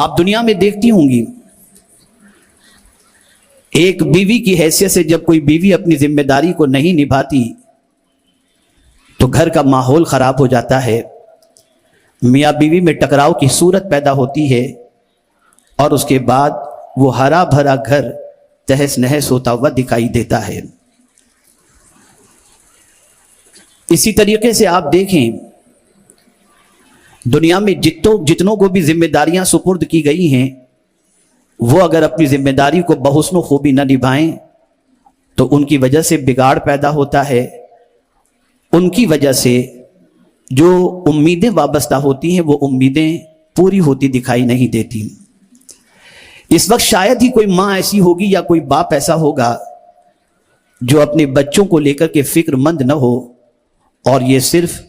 آپ دنیا میں دیکھتی ہوں گی ایک بیوی کی حیثیت سے جب کوئی بیوی اپنی ذمہ داری کو نہیں نبھاتی تو گھر کا ماحول خراب ہو جاتا ہے، میاں بیوی میں ٹکراؤ کی صورت پیدا ہوتی ہے اور اس کے بعد وہ ہرا بھرا گھر تہس نہس ہوتا ہوا دکھائی دیتا ہے۔ اسی طریقے سے آپ دیکھیں دنیا میں جتنوں کو بھی ذمہ داریاں سپرد کی گئی ہیں وہ اگر اپنی ذمہ داری کو بحسن و خوبی نہ نبھائیں تو ان کی وجہ سے بگاڑ پیدا ہوتا ہے، ان کی وجہ سے جو امیدیں وابستہ ہوتی ہیں وہ امیدیں پوری ہوتی دکھائی نہیں دیتی۔ اس وقت شاید ہی کوئی ماں ایسی ہوگی یا کوئی باپ ایسا ہوگا جو اپنے بچوں کو لے کر کے فکر مند نہ ہو، اور یہ صرف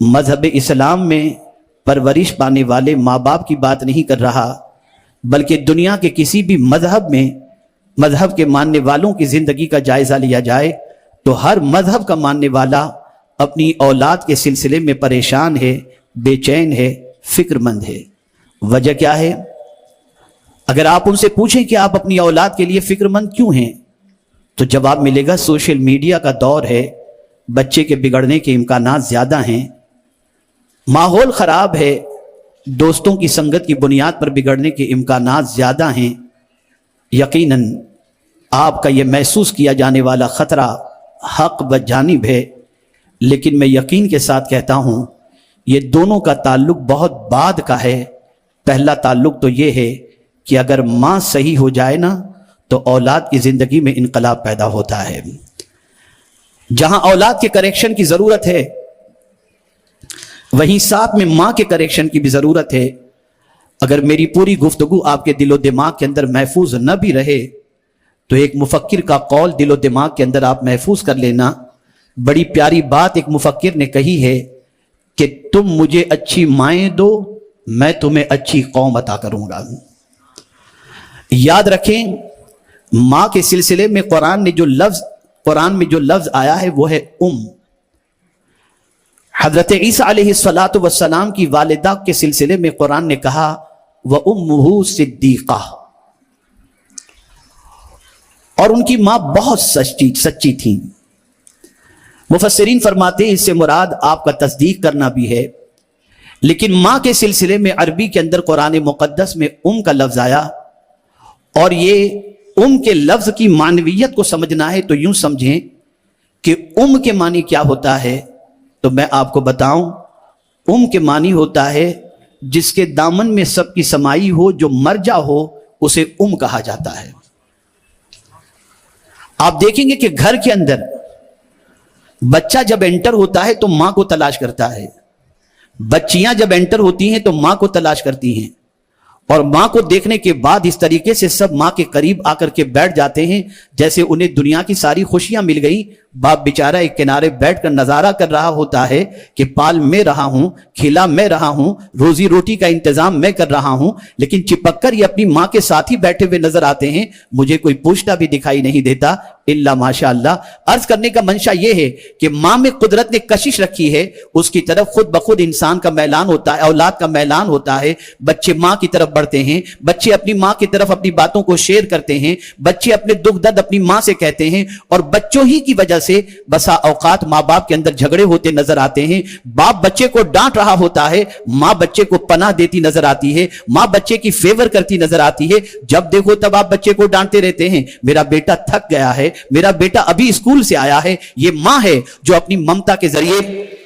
مذہب اسلام میں پرورش پانے والے ماں باپ کی بات نہیں کر رہا، بلکہ دنیا کے کسی بھی مذہب کے ماننے والوں کی زندگی کا جائزہ لیا جائے تو ہر مذہب کا ماننے والا اپنی اولاد کے سلسلے میں پریشان ہے، بے چین ہے، فکر مند ہے۔ وجہ کیا ہے؟ اگر آپ ان سے پوچھیں کہ آپ اپنی اولاد کے لیے فکر مند کیوں ہیں تو جواب ملے گا سوشل میڈیا کا دور ہے، بچے کے بگڑنے کے امکانات زیادہ ہیں، ماحول خراب ہے، دوستوں کی سنگت کی بنیاد پر بگڑنے کے امکانات زیادہ ہیں۔ یقیناً آپ کا یہ محسوس کیا جانے والا خطرہ حق بجانب ہے، لیکن میں یقین کے ساتھ کہتا ہوں یہ دونوں کا تعلق بہت بعد کا ہے۔ پہلا تعلق تو یہ ہے کہ اگر ماں صحیح ہو جائے نا تو اولاد کی زندگی میں انقلاب پیدا ہوتا ہے۔ جہاں اولاد کے کریکشن کی ضرورت ہے وہیں ساتھ میں ماں کے کریکشن کی بھی ضرورت ہے۔ اگر میری پوری گفتگو آپ کے دل و دماغ کے اندر محفوظ نہ بھی رہے تو ایک مفکر کا قول دل و دماغ کے اندر آپ محفوظ کر لینا۔ بڑی پیاری بات ایک مفکر نے کہی ہے کہ تم مجھے اچھی مائیں دو، میں تمہیں اچھی قوم عطا کروں گا۔ یاد رکھیں ماں کے سلسلے میں قرآن میں جو لفظ آیا ہے وہ ہے حضرت عیسیٰ علیہ السلام کی والدہ کے سلسلے میں قرآن نے کہا وَأُمُّهُ صِدِّيقَةٌ، اور ان کی ماں بہت سچی تھیں۔ مفسرین فرماتے ہیں اس سے مراد آپ کا تصدیق کرنا بھی ہے، لیکن ماں کے سلسلے میں عربی کے اندر قرآن مقدس میں کا لفظ آیا، اور یہ کے لفظ کی معنویت کو سمجھنا ہے تو یوں سمجھیں کہ کے معنی کیا ہوتا ہے، تو میں آپ کو بتاؤں کے معنی ہوتا ہے جس کے دامن میں سب کی سمائی ہو، جو مرجع ہو اسے کہا جاتا ہے۔ آپ دیکھیں گے کہ گھر کے اندر بچہ جب انٹر ہوتا ہے تو ماں کو تلاش کرتا ہے، بچیاں جب انٹر ہوتی ہیں تو ماں کو تلاش کرتی ہیں، اور ماں کو دیکھنے کے بعد اس طریقے سے سب ماں کے قریب آ کر کے بیٹھ جاتے ہیں جیسے انہیں دنیا کی ساری خوشیاں مل گئی۔ باپ بیچارہ ایک کنارے بیٹھ کر نظارہ کر رہا ہوتا ہے کہ پال میں رہا ہوں، کھلا میں رہا ہوں، روزی روٹی کا انتظام میں کر رہا ہوں، لیکن چپک کر یہ اپنی ماں کے ساتھ ہی بیٹھے ہوئے نظر آتے ہیں، مجھے کوئی پوچھتا بھی دکھائی نہیں دیتا الا ماشاء اللہ۔ عرض کرنے کا منشا یہ ہے کہ ماں میں قدرت نے کشش رکھی ہے، اس کی طرف خود بخود انسان کا میلان ہوتا ہے، اولاد کا میلان ہوتا ہے، بچے ماں کی طرف بڑھتے ہیں، بچے اپنی ماں کی طرف اپنی باتوں کو شیئر کرتے ہیں، بچے اپنے دکھ درد اپنی ماں سے کہتے ہیں، اور بچوں ہی کی وجہ سے بسا اوقات ماں باپ کے اندر جھگڑے ہوتے نظر آتے ہیں۔ باپ بچے کو ڈانٹ رہا ہوتا ہے، ماں بچے کو پناہ دیتی نظر آتی ہے، ماں بچے کی فیور کرتی نظر آتی ہے۔ جب دیکھو تب آپ بچے کو ڈانٹتے رہتے ہیں، میرا بیٹا تھک گیا ہے، میرا بیٹا ابھی اسکول سے آیا ہے۔ یہ ماں ہے جو اپنی ممتا کے ذریعے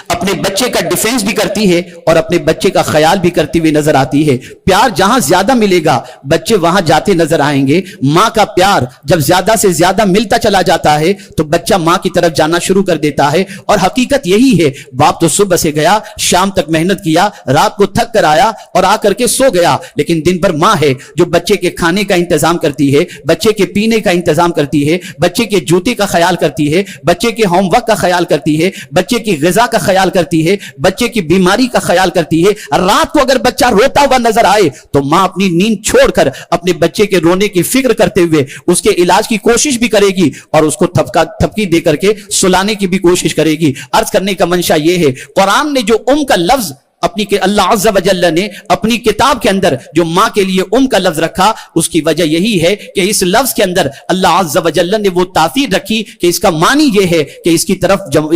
اپنے بچے کا ڈیفنس بھی کرتی ہے اور اپنے بچے کا خیال بھی کرتی ہوئی نظر آتی ہے۔ پیار جہاں زیادہ ملے گا بچے وہاں جاتے نظر آئیں گے۔ ماں کا پیار جب زیادہ سے زیادہ ملتا چلا جاتا ہے تو بچہ ماں کی طرف جانا شروع کر دیتا ہے، اور حقیقت یہی ہے۔ باپ تو صبح سے گیا، شام تک محنت کیا، رات کو تھک کر آیا اور آ کر کے سو گیا، لیکن دن بھر ماں ہے جو بچے کے کھانے کا انتظام کرتی ہے، بچے کے پینے کا انتظام کرتی ہے، بچے کے جوتے کا خیال کرتی ہے، بچے کے ہوم ورک کا خیال کرتی ہے، بچے کی غذا کا خیال کرتی ہے، بچے کی بیماری کا خیال کرتی ہے۔ رات کو اگر بچہ روتا ہوا نظر آئے تو ماں اپنی نیند چھوڑ کر اپنے بچے کے رونے کی فکر کرتے ہوئے اس کے علاج کی کوشش بھی کرے گی اور اس کو تھپکی دے کر کے سلانے کی بھی کوشش کرے گی۔ عرض کرنے کا منشا یہ ہے، قرآن نے جو کا لفظ اپنی اللہ عز و جل نے اپنی کتاب کے اندر جو ماں کے لیے کا لفظ رکھا، اس کی وجہ یہی ہے کہ اس لفظ کے اندر اللہ عز و جل نے وہ تاثیر رکھی کہ اس کا معنی یہ ہے کہ اس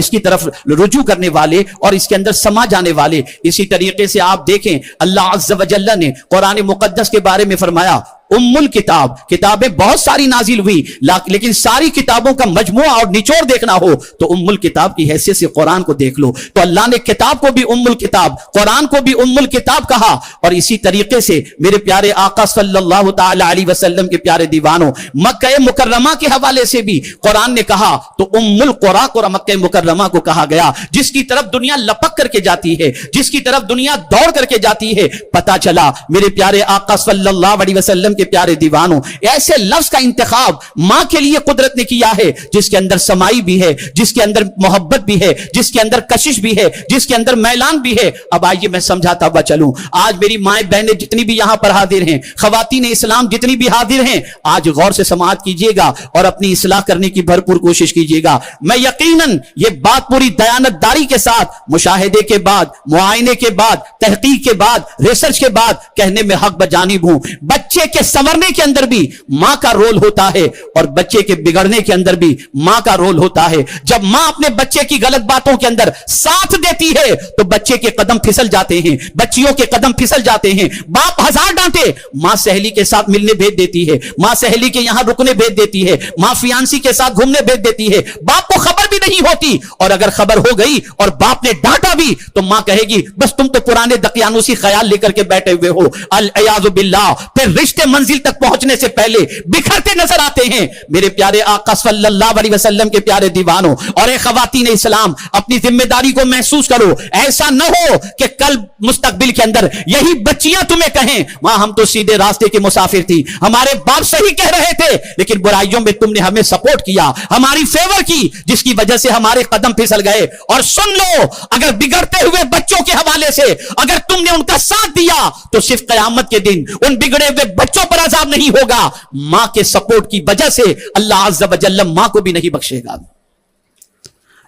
کی طرف رجوع کرنے والے اور اس کے اندر سما جانے والے. اسی طریقے سے آپ دیکھیں اللہ عز و جل نے قرآن مقدس کے بارے میں فرمایا الکتاب، کتابیں بہت ساری نازل ہوئی لیکن ساری کتابوں کا مجموعہ اور نچوڑ دیکھنا ہو تو الکتاب کی حیثیت سے قرآن کو دیکھ لو. تو اللہ نے کتاب کو بھی الکتاب، قرآن کو بھی الکتاب کہا. اور اسی طریقے سے میرے پیارے آقا صلی اللہ تعالی علیہ وسلم کے پیارے دیوانوں، مکہ مکرمہ کے حوالے سے بھی قرآن نے کہا تو القرى کو مکہ مکرمہ کو کہا گیا، جس کی طرف دنیا لپک کر کے جاتی ہے، جس کی طرف دنیا دوڑ کر کے جاتی ہے. پتا چلا میرے پیارے آقا صلی اللہ علیہ وسلم کے پیارے دیوانوں، ایسے لفظ کا انتخاب ماں کے لیے قدرت نے کیا ہے جس کے اندر سمائی بھی ہے، جس کے اندر محبت بھی ہے، جس کے اندر کشش بھی ہے، جس کے اندر میلان بھی ہے. اب آئیے میں سمجھاتا ہوا چلوں. آج میری مائیں بہنیں جتنی بھی یہاں پر حاضر ہیں، خواتین اسلام جتنی بھی حاضر ہیں، آج غور سے سماعت کیجئے گا اور اپنی اصلاح کرنے کی بھرپور کوشش کیجئے گا. میں یقیناً یہ بات پوری دیانتداری کے ساتھ، مشاہدے کے بعد، معائنے کے بعد، تحقیق کے بعد، ریسرچ کے بعد کہنے میں حق بجانب ہوں. بچے کے سنورنے کے اندر بھی ماں کا رول ہوتا ہے اور بچے کے بگڑنے کے اندر بھی ماں کا رول ہوتا ہے. جب ماں اپنے بچے کی غلط باتوں کے اندر ساتھ دیتی ہے تو بچے کے قدم پھسل جاتے ہیں، بچیوں کے قدم پھسل جاتے ہیں. باپ ہزار ڈانٹے، ماں سہیلی کے ساتھ ملنے بھیج دیتی ہے، ماں سہیلی کے یہاں رکنے بھیج دیتی ہے، ماں فیانسی کے ساتھ گھومنے بھیج دیتی ہے. باپ کو خبر بھی نہیں ہوتی، اور اگر خبر ہو گئی اور باپ نے ڈانٹا بھی تو ماں کہے گی بس تم تو پرانے دقیانوسی خیال لے کر کے بیٹھے ہوئے ہو. العیاذ باللہ. پھر رشتے منزل تک پہنچنے سے پہلے بکھرتے نظر آتے ہیں. میرے پیارے آقا صلی اللہ علیہ وسلم کے پیارے دیوانوں اور اے خواتین اسلام، اپنی ذمہ داری کو محسوس کرو. ایسا نہ ہو کہ کل مستقبل کے اندر یہی بچیاں تمہیں کہیں ماں ہم تو سیدھے راستے کے مسافر تھی، ہمارے باپ صحیح کہہ رہے تھے لیکن برائیوں میں تم نے ہمیں سپورٹ کیا، ہماری فیور کی، جس کی وجہ سے ہمارے قدم پھسل گئے. اور سن لو، اگر بگڑتے ہوئے بچوں کے حوالے سے اگر تم نے ان کا ساتھ دیا تو صرف قیامت کے دن ان بگڑے ہوئے بچوں پر عذاب نہیں ہوگا، ماں کے سپورٹ کی وجہ سے اللہ عز و جل ماں کو بھی نہیں بخشے گا.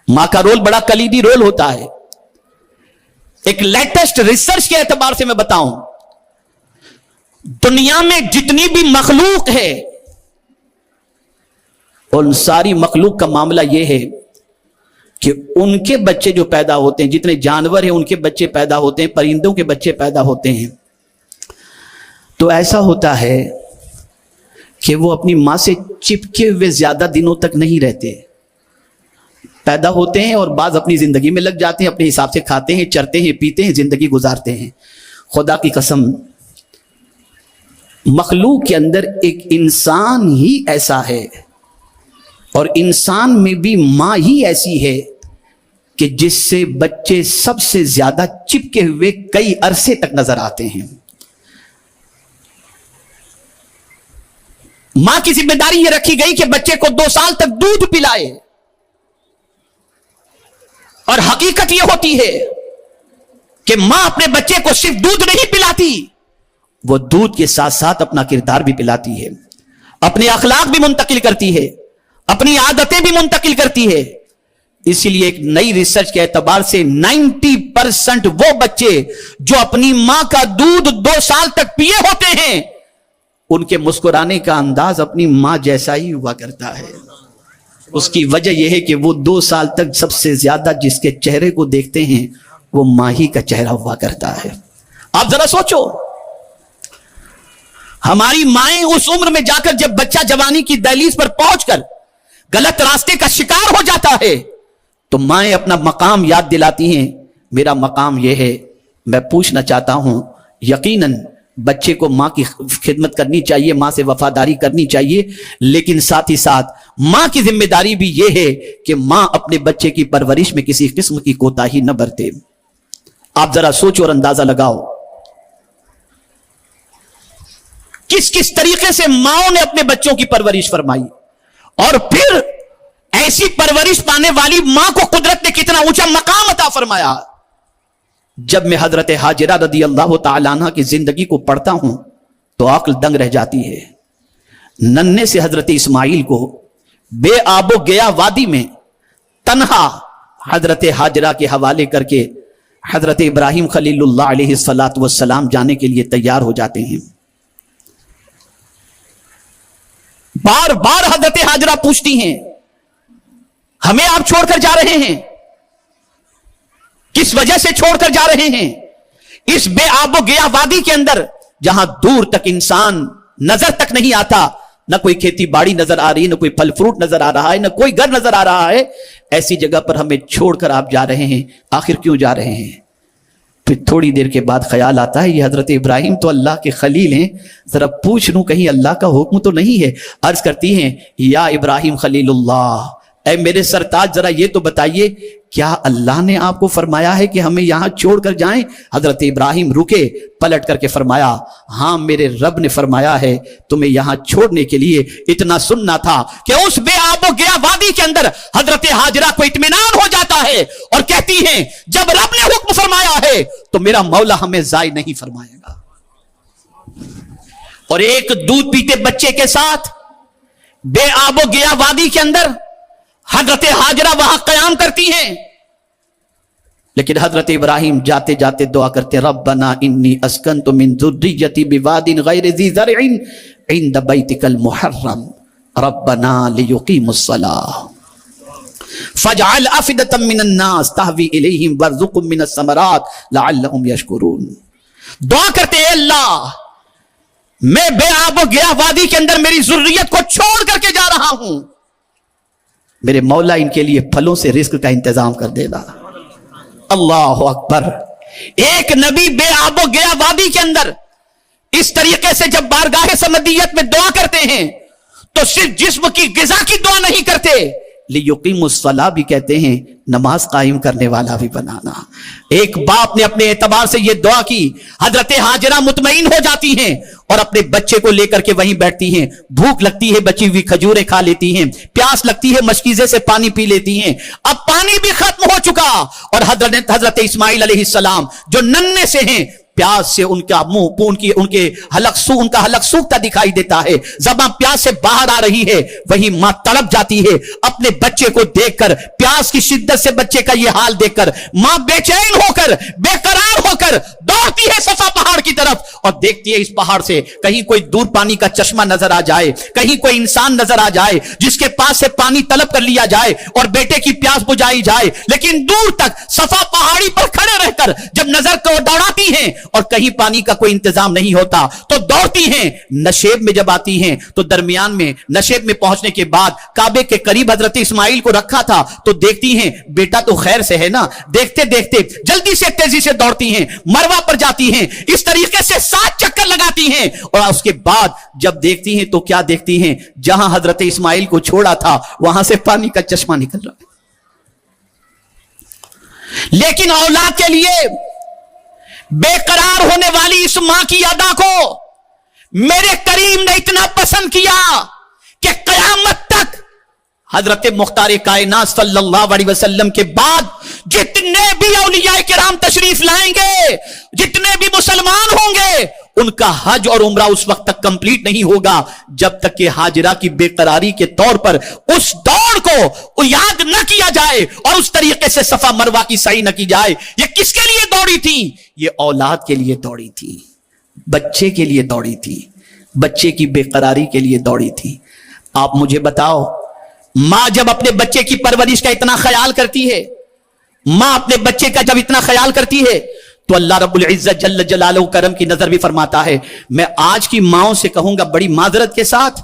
ماں کا رول بڑا کلیدی رول ہوتا ہے. ایک لیٹسٹ ریسرچ کے اعتبار سے میں بتاؤں، دنیا میں جتنی بھی مخلوق ہے ان ساری مخلوق کا معاملہ یہ ہے کہ ان کے بچے جو پیدا ہوتے ہیں، جتنے جانور ہیں ان کے بچے پیدا ہوتے ہیں، پرندوں کے بچے پیدا ہوتے ہیں، تو ایسا ہوتا ہے کہ وہ اپنی ماں سے چپکے ہوئے زیادہ دنوں تک نہیں رہتے. پیدا ہوتے ہیں اور بعض اپنی زندگی میں لگ جاتے ہیں، اپنے حساب سے کھاتے ہیں، چرتے ہیں، پیتے ہیں، زندگی گزارتے ہیں. خدا کی قسم، مخلوق کے اندر ایک انسان ہی ایسا ہے اور انسان میں بھی ماں ہی ایسی ہے کہ جس سے بچے سب سے زیادہ چپکے ہوئے کئی عرصے تک نظر آتے ہیں. ماں کی ذمہ داری یہ رکھی گئی کہ بچے کو 2 سال تک دودھ پلائے، اور حقیقت یہ ہوتی ہے کہ ماں اپنے بچے کو صرف دودھ نہیں پلاتی، وہ دودھ کے ساتھ ساتھ اپنا کردار بھی پلاتی ہے، اپنے اخلاق بھی منتقل کرتی ہے، اپنی عادتیں بھی منتقل کرتی ہے. اسی لیے ایک نئی ریسرچ کے اعتبار سے 90% وہ بچے جو اپنی ماں کا دودھ 2 سال تک پیے ہوتے ہیں ان کے مسکرانے کا انداز اپنی ماں جیسا ہی ہوا کرتا ہے. اس کی وجہ یہ ہے کہ وہ 2 سال تک سب سے زیادہ جس کے چہرے کو دیکھتے ہیں وہ ماں ہی کا چہرہ ہوا کرتا ہے. آپ ذرا سوچو، ہماری مائیں اس عمر میں جا کر جب بچہ جوانی کی دہلیز پر پہنچ کر غلط راستے کا شکار ہو جاتا ہے تو مائیں اپنا مقام یاد دلاتی ہیں. میرا مقام یہ ہے. میں پوچھنا چاہتا ہوں، یقیناً بچے کو ماں کی خدمت کرنی چاہیے، ماں سے وفاداری کرنی چاہیے، لیکن ساتھ ہی ساتھ ماں کی ذمہ داری بھی یہ ہے کہ ماں اپنے بچے کی پرورش میں کسی قسم کی کوتاہی نہ برتے. آپ ذرا سوچو اور اندازہ لگاؤ کس طریقے سے ماں نے اپنے بچوں کی پرورش فرمائی، اور پھر ایسی پرورش پانے والی ماں کو قدرت نے کتنا اونچا مقام عطا فرمایا. جب میں حضرت حاجرہ رضی اللہ تعالیٰ عنہ کی زندگی کو پڑھتا ہوں تو عقل دنگ رہ جاتی ہے. ننھے سے حضرت اسماعیل کو بے آب و گیا وادی میں تنہا حضرت حاجرہ کے حوالے کر کے حضرت ابراہیم خلیل اللہ علیہ الصلاۃ والسلام جانے کے لیے تیار ہو جاتے ہیں. بار بار حضرت ہاجرہ پوچھتی ہیں ہمیں آپ چھوڑ کر جا رہے ہیں, کس وجہ سے چھوڑ کر جا رہے ہیں؟ اس بے آب و گیا وادی کے اندر جہاں دور تک انسان نظر تک نہیں آتا, نہ کوئی کھیتی باڑی نظر آ رہی, نہ کوئی پھل فروٹ نظر آ رہا ہے, نہ کوئی گھر نظر آ رہا ہے, ایسی جگہ پر ہمیں چھوڑ کر آپ جا رہے ہیں, آخر کیوں جا رہے ہیں؟ پھر تھوڑی دیر کے بعد خیال آتا ہے یہ حضرت ابراہیم تو اللہ کے خلیل ہیں, ذرا پوچھ لوں کہیں اللہ کا حکم تو نہیں ہے. عرض کرتی ہیں یا ابراہیم خلیل اللہ, اے میرے سرتاج ذرا یہ تو بتائیے کیا اللہ نے آپ کو فرمایا ہے کہ ہمیں یہاں چھوڑ کر جائیں؟ حضرت ابراہیم رکے, پلٹ کر کے فرمایا ہاں میرے رب نے فرمایا ہے تمہیں یہاں چھوڑنے کے لیے. اتنا سننا تھا کہ اس بے آب و گیا وادی کے اندر حضرت ہاجرہ کو اطمینان ہو جاتا ہے اور کہتی ہیں جب رب نے حکم فرمایا ہے تو میرا مولا ہمیں ضائع نہیں فرمائے گا. اور ایک دودھ پیتے بچے کے ساتھ بے آب و گیا وادی کے اندر حضرت ہاجرہ وہاں قیام کرتی ہیں. لیکن حضرت ابراہیم جاتے جاتے دعا کرتے ربنا انی اسکنت من ذریتی بواد غیر ذی زرع عند بیتک المحرم ربنا لیقیموا الصلاۃ فاجعل افئدۃ من الناس تهوی الیہم وارزقهم من الثمرات لعلهم یشکرون. دعا کرتے اے اللہ میں بے آب و گیا وادی کے اندر میری ذریت کو چھوڑ کر کے جا رہا ہوں, میرے مولا ان کے لیے پھلوں سے رزق کا انتظام کر دینا. اللہ اکبر. ایک نبی بے آب و گیا وادی کے اندر اس طریقے سے جب بارگاہ سمدیت میں دعا کرتے ہیں تو صرف جسم کی غذا کی دعا نہیں کرتے, لیقیموا الصلاۃ بھی کہتے ہیں, نماز قائم کرنے والا بھی بنانا. ایک باپ نے اپنے اعتبار سے یہ دعا کی, حضرت ہاجرہ مطمئن ہو جاتی ہیں اور اپنے بچے کو لے کر کے وہیں بیٹھتی ہیں. بھوک لگتی ہے بچی ہوئی کھجوریں کھا لیتی ہیں, پیاس لگتی ہے مشکیزے سے پانی پی لیتی ہیں. اب پانی بھی ختم ہو چکا اور حضرت اسماعیل علیہ السلام جو ننھے سے ہیں, پیاس سے ان کا منہ ان کے حلق سوکھتا دکھائی دیتا ہے, زبان پیاس سے باہر آ رہی ہے. وہی ماں تڑپ جاتی ہے اپنے بچے کو دیکھ کر, پیاس کی شدت سے بچے کا یہ حال دیکھ کر ماں بے چین ہو کر بے قرار ہو کر دوڑتی ہے صفا پہاڑ کی طرف اور دیکھتی ہے اس پہاڑ سے کہیں کوئی دور پانی کا چشمہ نظر آ جائے, کہیں کوئی انسان نظر آ جائے جس کے پاس سے پانی طلب کر لیا جائے اور بیٹے کی پیاس بجھائی جائے. لیکن دور تک صفا پہاڑی پر کھڑے رہ کر جب نظر کو دوڑاتی ہیں اور کہیں پانی کا کوئی انتظام نہیں ہوتا تو دوڑتی ہیں. نشیب میں جب آتی ہیں تو درمیان میں نشیب میں پہنچنے کے بعد کعبے کے قریب حضرت اسماعیل کو رکھا تھا تو دیکھتی ہیں بیٹا تو خیر سے ہے نا. دیکھتے دیکھتے جلدی سے تیزی سے دوڑتی ہیں, مروا پر جاتی ہیں, اس طریقے سے 7 چکر لگاتی ہیں اور اس کے بعد جب دیکھتی ہیں تو کیا دیکھتی ہیں, جہاں حضرت اسماعیل کو چھوڑا تھا وہاں سے پانی کا چشمہ نکل رہا ہے. لیکن اولاد کے لیے بے قرار ہونے والی اس ماں کی ادا کو میرے کریم نے اتنا پسند کیا کہ قیامت تک حضرت مختار کائنات صلی اللہ علیہ وسلم کے بعد جتنے بھی اولیاء کرام تشریف لائیں گے, جتنے بھی مسلمان ہوں گے, ان کا حج اور عمرہ اس وقت تک کمپلیٹ نہیں ہوگا جب تک کہ ہاجرہ کی بے قراری کے طور پر اس دوڑ کو یاد نہ کیا جائے اور اس طریقے سے صفا مروہ کی سعی نہ کی جائے. یہ کس کے لیے دوڑی تھی؟ یہ اولاد کے لیے دوڑی تھی, بچے کے لیے دوڑی تھی, بچے کی بے قراری کے لیے دوڑی تھی. آپ مجھے بتاؤ, ماں جب اپنے بچے کی پرورش کا اتنا خیال کرتی ہے, ماں اپنے بچے کا جب اتنا خیال کرتی ہے تو اللہ رب العزت جل جلالہ کرم کی نظر بھی فرماتا ہے. میں آج کی ماؤں سے کہوں گا بڑی معذرت کے ساتھ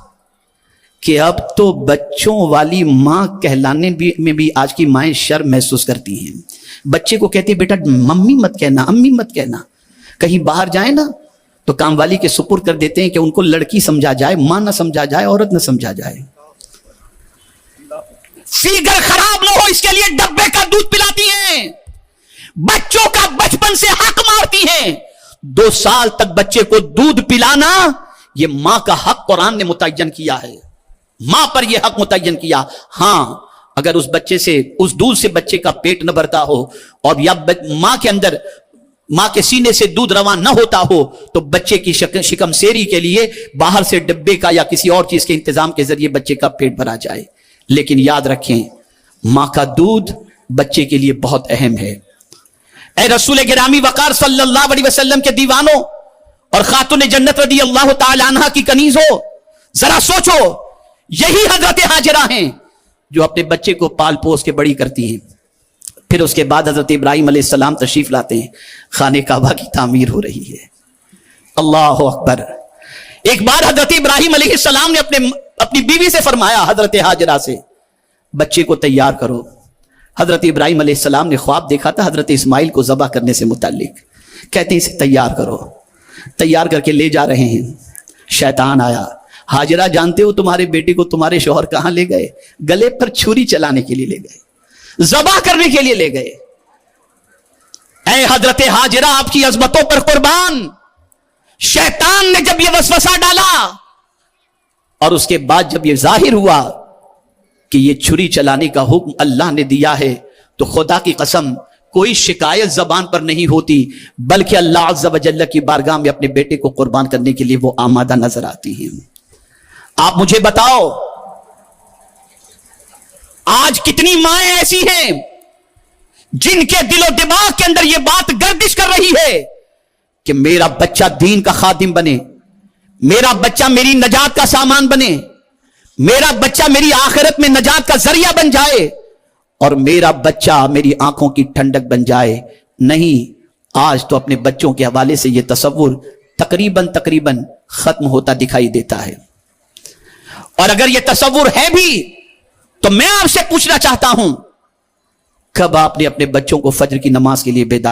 کہ اب تو بچوں والی ماں کہلانے میں بھی آج کی مائیں شرم محسوس کرتی ہیں. بچے کو کہتی بیٹا ممی مت کہنا, امی مت کہنا. کہیں باہر جائیں نا تو کام والی کے سپرد کر دیتے ہیں کہ ان کو لڑکی سمجھا جائے, ماں نہ سمجھا جائے, عورت نہ سمجھا جائے. فیگر خراب نہ ہو اس کے لیے ڈبے کا دودھ پلاتی ہیں, بچوں کا بچپن سے حق مارتی ہیں. 2 سال تک بچے کو دودھ پلانا یہ ماں کا حق قرآن نے متعین کیا ہے, ماں پر یہ حق متعین کیا. ہاں اگر اس بچے سے اس دودھ سے بچے کا پیٹ نہ بھرتا ہو اور یا ماں کے اندر ماں کے سینے سے دودھ روان نہ ہوتا ہو تو بچے کی شکم سیری کے لیے باہر سے ڈبے کا یا کسی اور چیز کے انتظام کے ذریعے بچے کا پیٹ بھرا جائے. لیکن یاد رکھیں ماں کا دودھ بچے کے لیے بہت اہم ہے. اے رسول گرامی وقار صلی اللہ علیہ وسلم کے دیوانوں اور خاتون جنت رضی اللہ تعالی عنہا کی کنیزوں، ذرا سوچو، یہی حضرت ہاجرہ ہیں جو اپنے بچے کو پال پوس کے بڑی کرتی ہیں. پھر اس کے بعد حضرت ابراہیم علیہ السلام تشریف لاتے ہیں، خانہ کعبہ کی تعمیر ہو رہی ہے. اللہ اکبر. ایک بار حضرت ابراہیم علیہ السلام نے اپنی بیوی سے فرمایا، حضرت ہاجرہ سے، بچے کو تیار کرو. حضرت ابراہیم علیہ السلام نے خواب دیکھا تھا حضرت اسماعیل کو ذبح کرنے سے متعلق. کہتے ہیں اسے تیار کرو. تیار کر کے لے جا رہے ہیں، شیطان آیا. ہاجرہ جانتے ہو تمہارے بیٹے کو تمہارے شوہر کہاں لے گئے؟ گلے پر چھری چلانے کے لیے لے گئے، ذبح کرنے کے لیے لے گئے. اے حضرت ہاجرہ آپ کی عظمتوں پر قربان، شیطان نے جب یہ وسوسہ ڈالا اور اس کے بعد جب یہ ظاہر ہوا کہ یہ چھری چلانے کا حکم اللہ نے دیا ہے، تو خدا کی قسم کوئی شکایت زبان پر نہیں ہوتی، بلکہ اللہ عز و جل کی بارگاہ میں اپنے بیٹے کو قربان کرنے کے لیے وہ آمادہ نظر آتی ہیں. آپ مجھے بتاؤ آج کتنی مائیں ایسی ہیں جن کے دل و دماغ کے اندر یہ بات گردش کر رہی ہے کہ میرا بچہ دین کا خادم بنے، میرا بچہ میری نجات کا سامان بنے، میرا بچہ میری آخرت میں نجات کا ذریعہ بن جائے، اور میرا بچہ میری آنکھوں کی ٹھنڈک بن جائے. نہیں، آج تو اپنے بچوں کے حوالے سے یہ تصور تقریباً ختم ہوتا دکھائی دیتا ہے. اور اگر یہ تصور ہے بھی تو میں آپ سے پوچھنا چاہتا ہوں، کب آپ نے اپنے بچوں کو فجر کی نماز کے لیے بیدار